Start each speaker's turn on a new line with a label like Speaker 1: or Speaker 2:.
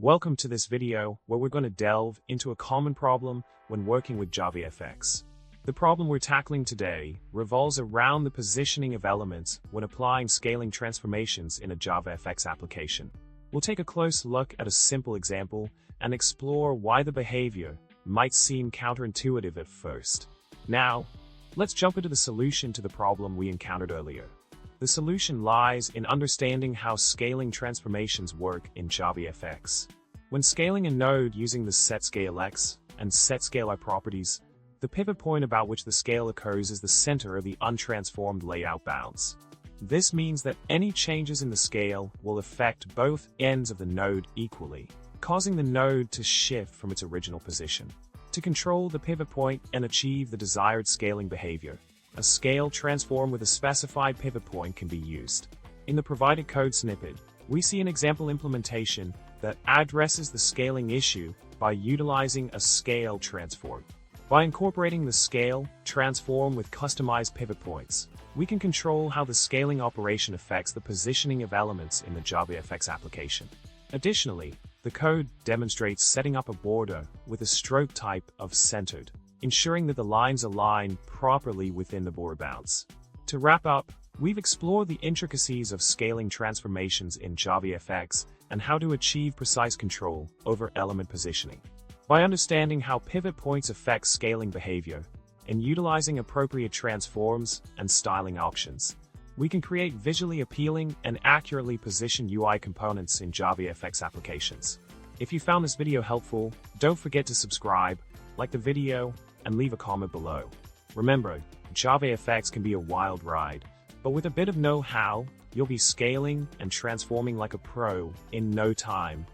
Speaker 1: Welcome to this video where we're going to delve into a common problem when working with JavaFX. The problem we're tackling today revolves around the positioning of elements when applying scaling transformations in a JavaFX application. We'll take a close look at a simple example and explore why the behavior might seem counterintuitive at first. Now, let's jump into the solution to the problem we encountered earlier. The solution lies in understanding how scaling transformations work in JavaFX. When scaling a node using the setScaleX and setScaleI properties, the pivot point about which the scale occurs is the center of the untransformed layout bounds. This means that any changes in the scale will affect both ends of the node equally, causing the node to shift from its original position. To control the pivot point and achieve the desired scaling behavior, a scale transform with a specified pivot point can be used. In the provided code snippet, we see an example implementation that addresses the scaling issue by utilizing a scale transform. By incorporating the scale transform with customized pivot points, we can control how the scaling operation affects the positioning of elements in the JavaFX application. Additionally, the code demonstrates setting up a border with a stroke type of centered, ensuring that the lines align properly within the border bounds. To wrap up, we've explored the intricacies of scaling transformations in JavaFX and how to achieve precise control over element positioning. By understanding how pivot points affect scaling behavior and utilizing appropriate transforms and styling options, we can create visually appealing and accurately positioned UI components in JavaFX applications. If you found this video helpful, don't forget to subscribe, like the video, and leave a comment below. Remember, JavaFX can be a wild ride, but with a bit of know-how, you'll be scaling and transforming like a pro in no time.